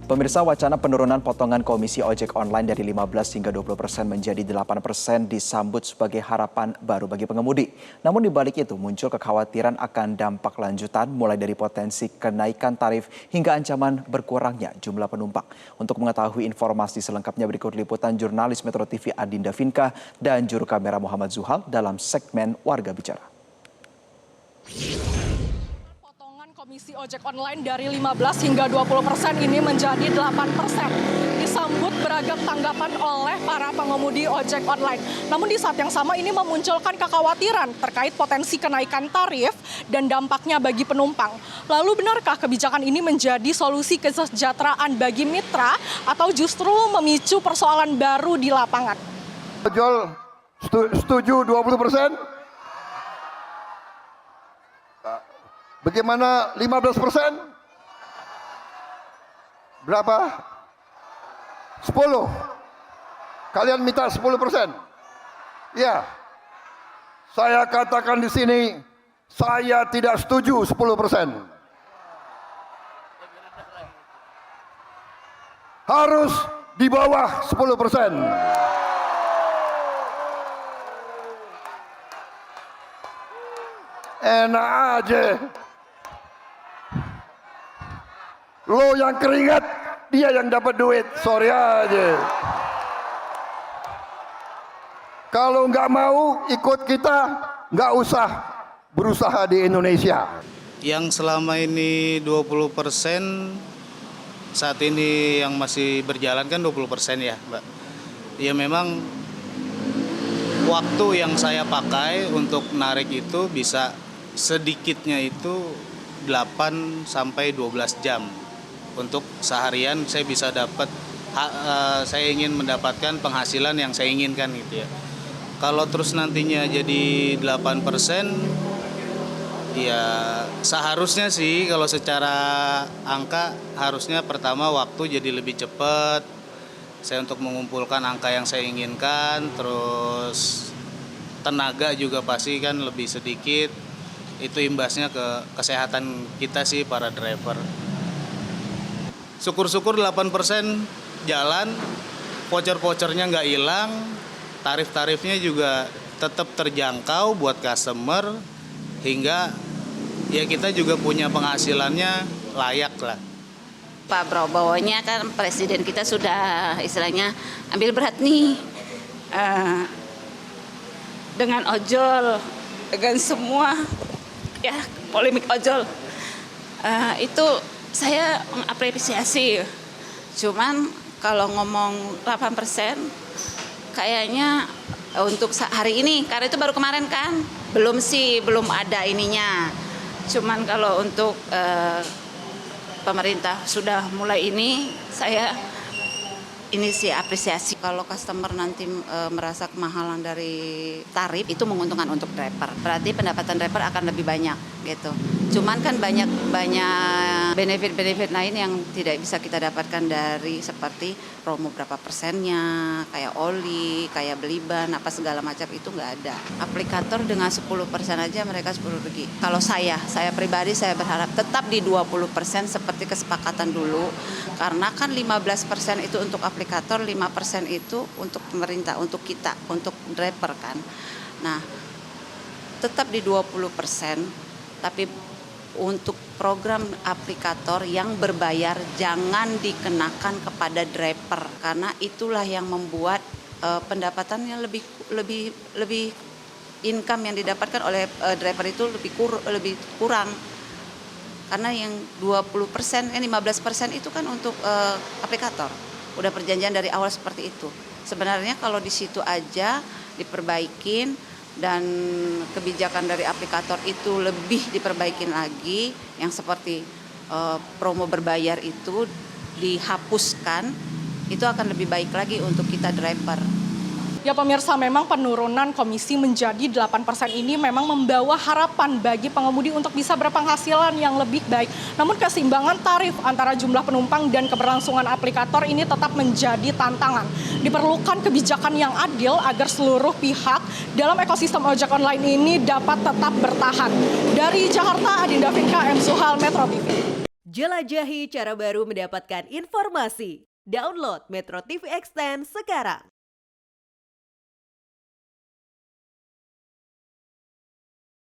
Pemirsa, wacana penurunan potongan komisi ojek online dari 15 hingga 20% menjadi 8% disambut sebagai harapan baru bagi pengemudi. Namun di balik itu muncul kekhawatiran akan dampak lanjutan mulai dari potensi kenaikan tarif hingga ancaman berkurangnya jumlah penumpang. Untuk mengetahui informasi selengkapnya berikut liputan jurnalis Metro TV Adinda Vinka dan juru kamera Muhammad Zuhal dalam segmen Warga Bicara. Komisi ojek online dari 15 hingga 20% ini menjadi 8%. Disambut beragam tanggapan oleh para pengemudi ojek online. Namun di saat yang sama ini memunculkan kekhawatiran terkait potensi kenaikan tarif dan dampaknya bagi penumpang. Lalu benarkah kebijakan ini menjadi solusi kesejahteraan bagi mitra atau justru memicu persoalan baru di lapangan? Ojol setuju 20%? Bagaimana 15%? Berapa? 10. Kalian minta 10%? Ya. Saya katakan di sini, saya tidak setuju 10%. Harus di bawah 10%. Enak aja. Lo yang keringat, dia yang dapat duit. Sorry aja. Kalau nggak mau ikut kita, nggak usah berusaha di Indonesia. Yang selama ini 20%, saat ini yang masih berjalan kan 20% ya, Mbak. Ya memang waktu yang saya pakai untuk narik itu bisa sedikitnya itu 8 sampai 12 jam. Untuk seharian saya bisa dapat, saya ingin mendapatkan penghasilan yang saya inginkan gitu ya. Kalau terus nantinya jadi 8%, ya seharusnya sih kalau secara angka harusnya pertama waktu jadi lebih cepat. Saya untuk mengumpulkan angka yang saya inginkan, terus tenaga juga pasti kan lebih sedikit. Itu imbasnya ke kesehatan kita sih para driver. Syukur-syukur 8% jalan, voucher-vouchernya nggak hilang, tarif-tarifnya juga tetap terjangkau buat customer, hingga ya kita juga punya penghasilannya layak lah. Pak Prabowo-nya kan presiden kita sudah istilahnya ambil berat nih dengan ojol, dengan semua ya polemik ojol. Itu saya mengapresiasi. Cuman kalau ngomong 8% kayaknya untuk hari ini, karena itu baru kemarin kan, belum ada ininya. Cuman kalau untuk pemerintah sudah mulai ini, saya ini sih apresiasi. Kalau customer nanti merasa kemahalan dari tarif, itu menguntungkan untuk driver. Berarti pendapatan driver akan lebih banyak gitu. Cuman kan banyak benefit-benefit lain yang tidak bisa kita dapatkan dari seperti promo berapa persennya, kayak oli, kayak beli ban, apa segala macam itu nggak ada. Aplikator dengan 10% aja mereka 10 rugi. Kalau saya pribadi saya berharap tetap di 20% seperti kesepakatan dulu. Karena kan 15% itu untuk aplikator, 5% itu untuk pemerintah, untuk kita, untuk driver kan. Nah, tetap di 20%, tapi untuk program aplikator yang berbayar jangan dikenakan kepada driver, karena itulah yang membuat pendapatannya lebih income yang didapatkan oleh driver itu lebih kurang. Karena yang 20%, 15% itu kan untuk aplikator. Udah perjanjian dari awal seperti itu. Sebenarnya kalau di situ aja diperbaikin dan kebijakan dari aplikator itu lebih diperbaikin lagi, yang seperti promo berbayar itu dihapuskan, itu akan lebih baik lagi untuk kita driver. Ya pemirsa, memang penurunan komisi menjadi 8% ini memang membawa harapan bagi pengemudi untuk bisa berpenghasilan yang lebih baik. Namun keseimbangan tarif antara jumlah penumpang dan keberlangsungan aplikator ini tetap menjadi tantangan. Diperlukan kebijakan yang adil agar seluruh pihak dalam ekosistem ojek online ini dapat tetap bertahan. Dari Jakarta, Adinda Vinka, M. Suhal, Metro TV. Jelajahi cara baru mendapatkan informasi. Download Metro TV Extend sekarang.